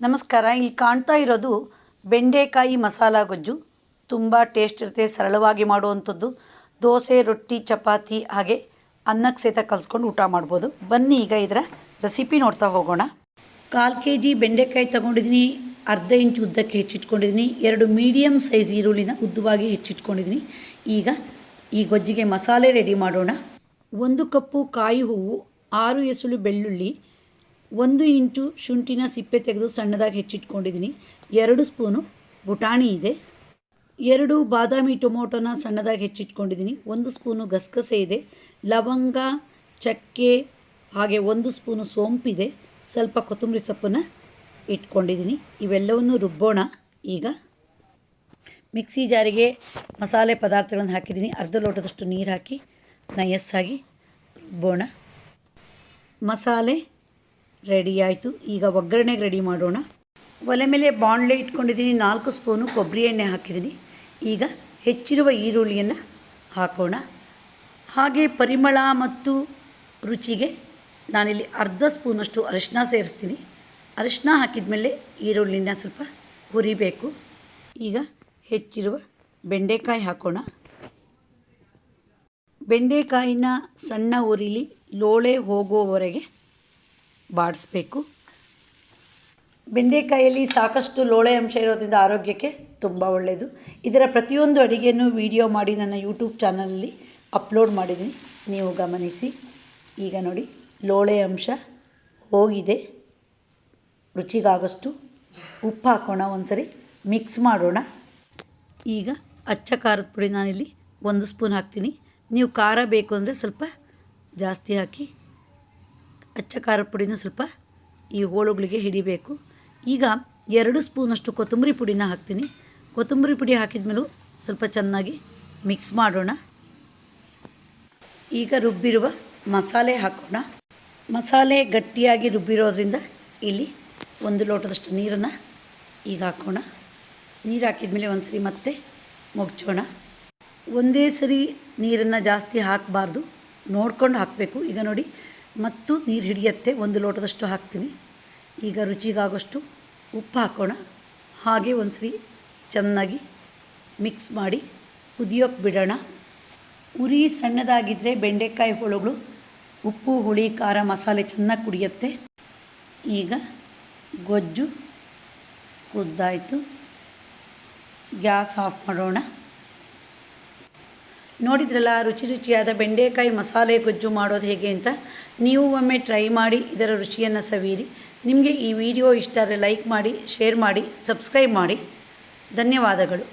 ನಮಸ್ಕಾರ. ಇಲ್ಲಿ ಕಾಣ್ತಾ ಇರೋದು ಬೆಂಡೆಕಾಯಿ ಮಸಾಲ ಗೊಜ್ಜು. ತುಂಬ ಟೇಸ್ಟ್ ಇರುತ್ತೆ, ಸರಳವಾಗಿ ಮಾಡುವಂಥದ್ದು. ದೋಸೆ, ರೊಟ್ಟಿ, ಚಪಾತಿ ಹಾಗೆ ಅನ್ನಕ್ಕೆ ಸಹಿತ ಕಲಿಸ್ಕೊಂಡು ಊಟ ಮಾಡ್ಬೋದು. ಬನ್ನಿ ಈಗ ಇದರ ರೆಸಿಪಿ ನೋಡ್ತಾ ಹೋಗೋಣ. 1/4 kg ಬೆಂಡೆಕಾಯಿ ತೊಗೊಂಡಿದ್ದೀನಿ. ಅರ್ಧ ಇಂಚು ಉದ್ದಕ್ಕೆ ಹೆಚ್ಚಿಟ್ಕೊಂಡಿದ್ದೀನಿ. 2 ಮೀಡಿಯಮ್ ಸೈಜ್ ಈರುಳ್ಳಿನ ಉದ್ದವಾಗಿ ಹೆಚ್ಚಿಟ್ಕೊಂಡಿದ್ದೀನಿ. ಈಗ ಈ ಗೊಜ್ಜಿಗೆ ಮಸಾಲೆ ರೆಡಿ ಮಾಡೋಣ. 1 ಕಪ್ಪು ಕಾಯಿ ಹೂವು, 6 ಎಸಳು ಬೆಳ್ಳುಳ್ಳಿ, 1 ಇಂಚು ಶುಂಠಿನ ಸಿಪ್ಪೆ ತೆಗೆದು ಸಣ್ಣದಾಗಿ ಹೆಚ್ಚಿಟ್ಕೊಂಡಿದ್ದೀನಿ. 2 ಸ್ಪೂನು ಬುಟಾಣಿ ಇದೆ. 2 ಬಾದಾಮಿ ಟೊಮೊಟೊನ ಸಣ್ಣದಾಗಿ ಹೆಚ್ಚಿಟ್ಕೊಂಡಿದ್ದೀನಿ. 1 ಸ್ಪೂನು ಗಸಗಸೆ ಇದೆ. ಲವಂಗ, ಚಕ್ಕೆ ಹಾಗೆ 1 ಸ್ಪೂನು ಸೋಂಪಿದೆ. ಸ್ವಲ್ಪ ಕೊತ್ತಂಬರಿ ಸೊಪ್ಪನ್ನು ಇಟ್ಕೊಂಡಿದ್ದೀನಿ. ಇವೆಲ್ಲವನ್ನು ರುಬ್ಬೋಣ. ಈಗ ಮಿಕ್ಸಿ ಜಾರಿಗೆ ಮಸಾಲೆ ಪದಾರ್ಥಗಳನ್ನು ಹಾಕಿದ್ದೀನಿ. ಅರ್ಧ ಲೋಟದಷ್ಟು ನೀರು ಹಾಕಿ ನಯಸ್ಸಾಗಿ ರುಬ್ಬೋಣ. ಮಸಾಲೆ ರೆಡಿ ಆಯಿತು. ಈಗ ಒಗ್ಗರಣೆಗೆ ರೆಡಿ ಮಾಡೋಣ. ಒಲೆ ಮೇಲೆ ಬಾಣಲೆ ಇಟ್ಕೊಂಡಿದ್ದೀನಿ. 4 ಸ್ಪೂನು ಕೊಬ್ಬರಿ ಎಣ್ಣೆ ಹಾಕಿದ್ದೀನಿ. ಈಗ ಹೆಚ್ಚಿರುವ ಈರುಳ್ಳಿಯನ್ನು ಹಾಕೋಣ. ಹಾಗೆ ಪರಿಮಳ ಮತ್ತು ರುಚಿಗೆ ನಾನಿಲ್ಲಿ ಅರ್ಧ ಸ್ಪೂನಷ್ಟು ಅರಿಶಿನ ಸೇರಿಸ್ತೀನಿ. ಅರಿಶಿನ ಹಾಕಿದ ಮೇಲೆ ಈರುಳ್ಳಿನ ಸ್ವಲ್ಪ ಹುರಿಬೇಕು. ಈಗ ಹೆಚ್ಚಿರುವ ಬೆಂಡೆಕಾಯಿ ಹಾಕೋಣ. ಬೆಂಡೆಕಾಯಿನ ಸಣ್ಣ ಉರಿಲಿ ಲೋಳೆ ಹೋಗುವವರೆಗೆ ಬಾಡಿಸ್ಬೇಕು. ಬೆಂಡೆಕಾಯಲ್ಲಿ ಸಾಕಷ್ಟು ಲೋಳೆ ಅಂಶ ಇರೋದ್ರಿಂದ ಆರೋಗ್ಯಕ್ಕೆ ತುಂಬ ಒಳ್ಳೆಯದು. ಇದರ ಪ್ರತಿಯೊಂದು ಅಡುಗೆಯನ್ನು ವಿಡಿಯೋ ಮಾಡಿ ನನ್ನ ಯೂಟ್ಯೂಬ್ ಚಾನಲಲ್ಲಿ ಅಪ್ಲೋಡ್ ಮಾಡಿದ್ದೀನಿ, ನೀವು ಗಮನಿಸಿ. ಈಗ ನೋಡಿ, ಲೋಳೆ ಅಂಶ ಹೋಗಿದೆ. ರುಚಿಗಾಗಷ್ಟು ಉಪ್ಪು ಹಾಕೋಣ. ಒಂದ್ಸರಿ ಮಿಕ್ಸ್ ಮಾಡೋಣ. ಈಗ ಅಚ್ಚ ಖಾರದ ಪುಡಿ ನಾನಿಲ್ಲಿ 1 ಸ್ಪೂನ್ ಹಾಕ್ತೀನಿ. ನೀವು ಖಾರ ಬೇಕು ಅಂದರೆ ಸ್ವಲ್ಪ ಜಾಸ್ತಿ ಹಾಕಿ. ಅಚ್ಚ ಖಾರದ ಪುಡಿನೂ ಸ್ವಲ್ಪ ಈ ಹೋಳುಗಳಿಗೆ ಹಿಡಿಬೇಕು. ಈಗ 2 ಸ್ಪೂನಷ್ಟು ಕೊತ್ತಂಬರಿ ಪುಡಿನ ಹಾಕ್ತೀನಿ. ಕೊತ್ತಂಬರಿ ಪುಡಿ ಹಾಕಿದ ಮೇಲೂ ಸ್ವಲ್ಪ ಚೆನ್ನಾಗಿ ಮಿಕ್ಸ್ ಮಾಡೋಣ. ಈಗ ರುಬ್ಬಿರುವ ಮಸಾಲೆ ಹಾಕೋಣ. ಮಸಾಲೆ ಗಟ್ಟಿಯಾಗಿ ರುಬ್ಬಿರೋದ್ರಿಂದ ಇಲ್ಲಿ 1 ಲೋಟದಷ್ಟು ನೀರನ್ನು ಈಗ ಹಾಕೋಣ. ನೀರು ಹಾಕಿದ ಮೇಲೆ ಒಂದು ಸರಿ ಮತ್ತೆ ಮುಗ್ಚೋಣ. ಒಂದೇ ಸರಿ ನೀರನ್ನು ಜಾಸ್ತಿ ಹಾಕಬಾರ್ದು, ನೋಡ್ಕೊಂಡು ಹಾಕಬೇಕು. ಈಗ ನೋಡಿ, ಮತ್ತು ನೀರು ಹಿಡಿಯುತ್ತೆ. 1 ಲೋಟದಷ್ಟು ಹಾಕ್ತೀನಿ. ಈಗ ರುಚಿಗಾಗೋಷ್ಟು ಉಪ್ಪು ಹಾಕೋಣ. ಹಾಗೆ ಒಂದು ಸರಿ ಚೆನ್ನಾಗಿ ಮಿಕ್ಸ್ ಮಾಡಿ ಕುದಿಯೋಕ್ಕೆ ಬಿಡೋಣ. ಉರಿ ಸಣ್ಣದಾಗಿದ್ದರೆ ಬೆಂಡೆಕಾಯಿ ಹೋಳುಗಳು ಉಪ್ಪು, ಹುಳಿ, ಖಾರ, ಮಸಾಲೆ ಚೆನ್ನಾಗಿ ಕುಡಿಯುತ್ತೆ. ಈಗ ಗೊಜ್ಜು ಕುದ್ದಾಯಿತು. ಗ್ಯಾಸ್ ಆಫ್ ಮಾಡೋಣ. ನೋಡಿದ್ರಲ್ಲ, ರುಚಿಯಾದ ಬೆಂಡೆಕಾಯಿ ಮಸಾಲೆ ಗೊಜ್ಜು ಮಾಡೋದು ಹೇಗೆ ಅಂತ. ನೀವು ಒಮ್ಮೆ ಟ್ರೈ ಮಾಡಿ ಇದರ ರುಚಿಯನ್ನು ಸವಿಯಿರಿ. ನಿಮಗೆ ಈ ವಿಡಿಯೋ ಇಷ್ಟ ಆದರೆ ಲೈಕ್ ಮಾಡಿ, ಶೇರ್ ಮಾಡಿ, ಸಬ್ಸ್ಕ್ರೈಬ್ ಮಾಡಿ. ಧನ್ಯವಾದಗಳು.